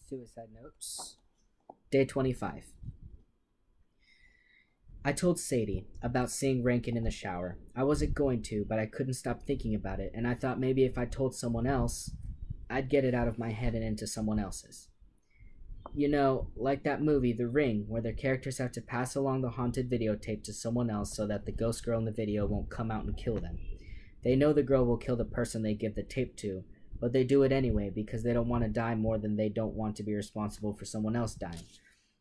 Suicide Notes. Day 25. I told Sadie about seeing Rankin in the shower. I wasn't going to, but I couldn't stop thinking about it, and I thought maybe if I told someone else, I'd get it out of my head and into someone else's. You know, like that movie, The Ring, where their characters have to pass along the haunted videotape to someone else so that the ghost girl in the video won't come out and kill them. They know the girl will kill the person they give the tape to, but they do it anyway because they don't want to die more than they don't want to be responsible for someone else dying.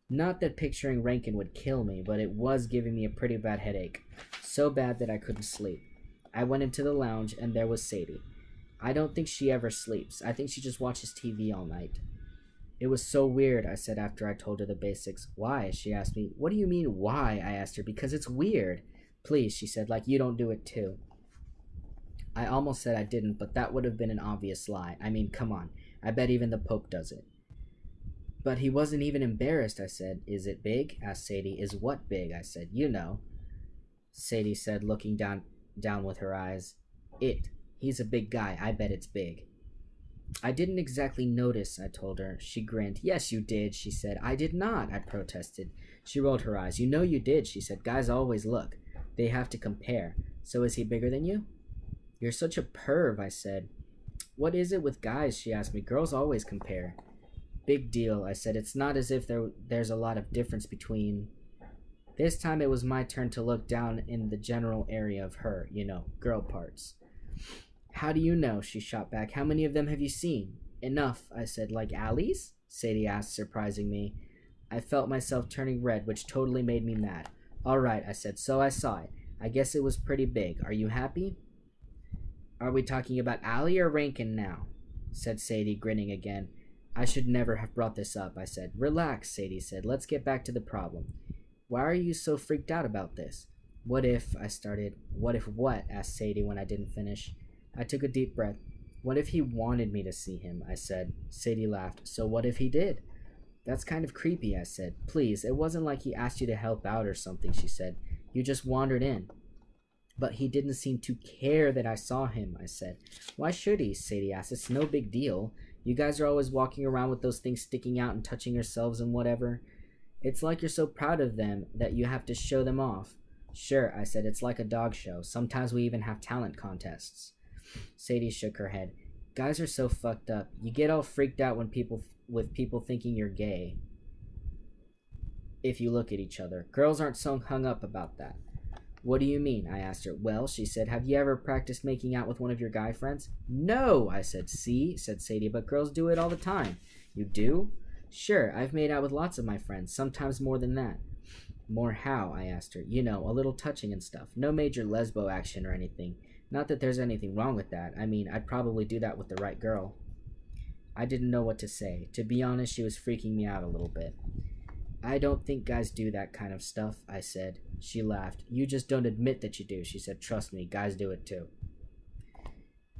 Not that picturing Rankin would kill me, but it was giving me a pretty bad headache. So bad that I couldn't sleep. I went into the lounge and there was Sadie. I don't think she ever sleeps. I think she just watches TV all night. It was so weird, I said after I told her the basics. Why? She asked me. What do you mean, why? I asked her. Because it's weird. Please, she said, like you don't do it too. I almost said I didn't, but that would have been an obvious lie. I mean, come on. I bet even the Pope does it. But he wasn't even embarrassed, I said. Is it big? Asked Sadie. Is what big? I said. You know. Sadie said, looking down with her eyes. It. He's a big guy. I bet it's big. I didn't exactly notice, I told her. She grinned. Yes, you did, she said. I did not, I protested. She rolled her eyes. You know you did, she said. Guys always look. They have to compare. So is he bigger than you? You're such a perv, I said. What is it with guys, she asked me. Girls always compare. Big deal, I said. It's not as if there's a lot of difference between... This time it was my turn to look down in the general area of her, you know, girl parts. How do you know? She shot back. How many of them have you seen? Enough, I said. Like Allie's? Sadie asked, surprising me. I felt myself turning red, which totally made me mad. All right, I said. So I saw it. I guess it was pretty big. Are you happy? Are we talking about Allie or Rankin now? Said Sadie, grinning again. I should never have brought this up, I said. Relax, Sadie said. Let's get back to the problem. Why are you so freaked out about this? What if, I started. What if what? Asked Sadie when I didn't finish. I took a deep breath. What if he wanted me to see him? I said. Sadie laughed. So what if he did? That's kind of creepy, I said. Please, it wasn't like he asked you to help out or something, she said. You just wandered in. But he didn't seem to care that I saw him, I said. Why should he? Sadie asked. It's no big deal. You guys are always walking around with those things sticking out and touching yourselves and whatever. It's like you're so proud of them that you have to show them off. Sure, I said. It's like a dog show. Sometimes we even have talent contests. Sadie shook her head. Guys are so fucked up. You get all freaked out when people thinking you're gay. If you look at each other. Girls aren't so hung up about that. What do you mean? I asked her. Well, she said, have you ever practiced making out with one of your guy friends? No, I said. See, said Sadie, but girls do it all the time. You do? Sure, I've made out with lots of my friends, sometimes more than that. More how? I asked her. You know, a little touching and stuff. No major lesbo action or anything. Not that there's anything wrong with that. I mean, I'd probably do that with the right girl. I didn't know what to say. To be honest, she was freaking me out a little bit. I don't think guys do that kind of stuff, I said. She laughed. You just don't admit that you do, she said. Trust me, guys do it too.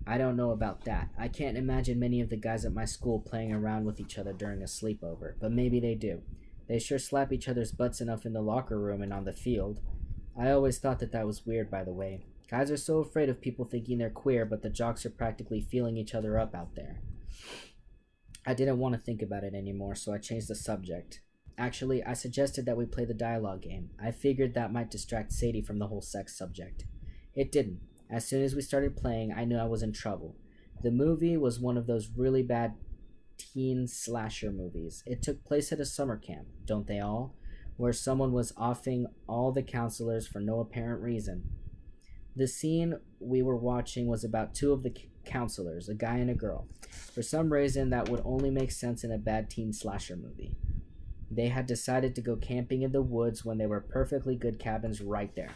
I don't know about that. I can't imagine many of the guys at my school playing around with each other during a sleepover, but maybe they do. They sure slap each other's butts enough in the locker room and on the field. I always thought that was weird, by the way. Guys are so afraid of people thinking they're queer, but the jocks are practically feeling each other up out there. I didn't want to think about it anymore, so I changed the subject. Actually, I suggested that we play the dialogue game. I figured that might distract Sadie from the whole sex subject. It didn't. As soon as we started playing, I knew I was in trouble. The movie was one of those really bad teen slasher movies. It took place at a summer camp, don't they all? Where someone was offing all the counselors for no apparent reason. The scene we were watching was about two of the counselors, a guy and a girl. For some reason, that would only make sense in a bad teen slasher movie. They had decided to go camping in the woods when there were perfectly good cabins right there.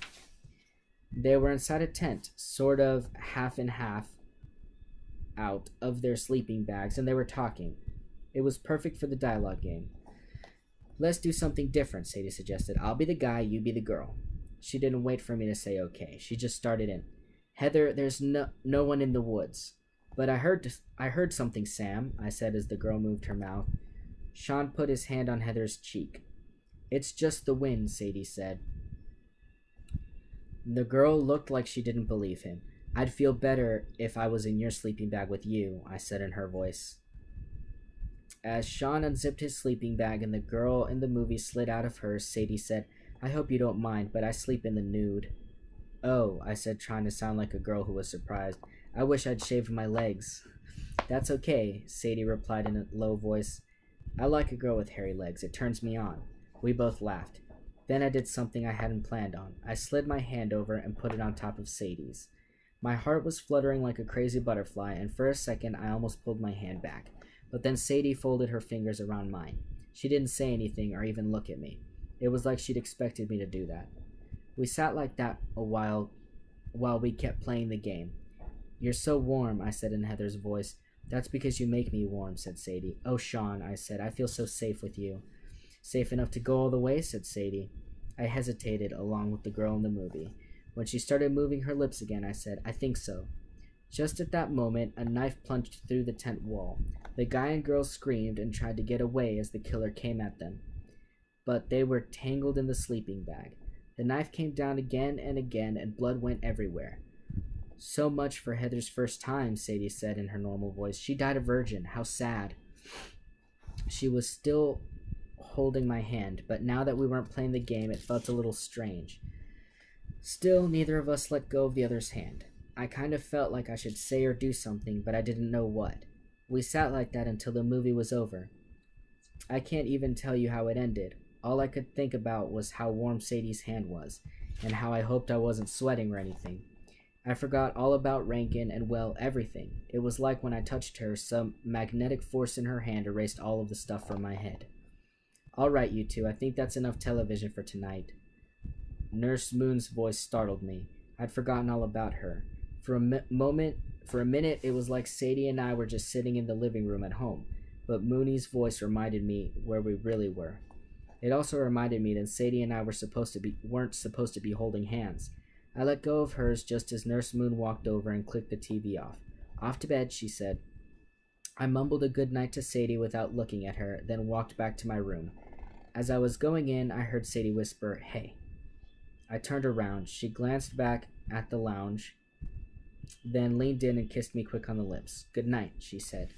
They were inside a tent, sort of half and half out of their sleeping bags, and they were talking. It was perfect for the dialogue game. Let's do something different, Sadie suggested. I'll be the guy, you be the girl. She didn't wait for me to say okay. She just started in. Heather, there's no one in the woods. But I heard something, Sam, I said as the girl moved her mouth. Sean put his hand on Heather's cheek. It's just the wind, Sadie said. The girl looked like she didn't believe him. I'd feel better if I was in your sleeping bag with you, I said in her voice. As Sean unzipped his sleeping bag and the girl in the movie slid out of hers, Sadie said, "I hope you don't mind, but I sleep in the nude." "Oh," I said, trying to sound like a girl who was surprised. "I wish I'd shaved my legs." "That's okay," Sadie replied in a low voice. "I like a girl with hairy legs. It turns me on." We both laughed. Then I did something I hadn't planned on. I slid my hand over and put it on top of Sadie's. My heart was fluttering like a crazy butterfly, and for a second I almost pulled my hand back. But then Sadie folded her fingers around mine. She didn't say anything or even look at me. It was like she'd expected me to do that. We sat like that a while we kept playing the game. "You're so warm," I said in Heather's voice. "That's because you make me warm," said Sadie. "Oh, Sean," I said, "I feel so safe with you." "Safe enough to go all the way," said Sadie. I hesitated, along with the girl in the movie. When she started moving her lips again, I said, "I think so." Just at that moment, a knife plunged through the tent wall. The guy and girl screamed and tried to get away as the killer came at them, but they were tangled in the sleeping bag. The knife came down again and again, and blood went everywhere. "So much for Heather's first time," Sadie said in her normal voice. "She died a virgin. How sad." She was still holding my hand, but now that we weren't playing the game, it felt a little strange. Still, neither of us let go of the other's hand. I kind of felt like I should say or do something, but I didn't know what. We sat like that until the movie was over. I can't even tell you how it ended. All I could think about was how warm Sadie's hand was, and how I hoped I wasn't sweating or anything. I forgot all about Rankin and, well, everything. It was like when I touched her, some magnetic force in her hand erased all of the stuff from my head. "All right, you two, I think that's enough television for tonight." Nurse Moon's voice startled me. I'd forgotten all about her. For a minute, it was like Sadie and I were just sitting in the living room at home, but Mooney's voice reminded me where we really were. It also reminded me that Sadie and I weren't supposed to be holding hands. I let go of hers just as Nurse Moon walked over and clicked the TV off. "Off to bed," she said. I mumbled a good night to Sadie without looking at her, then walked back to my room. As I was going in, I heard Sadie whisper, "Hey." I turned around. She glanced back at the lounge, then leaned in and kissed me quick on the lips. "Good night," she said.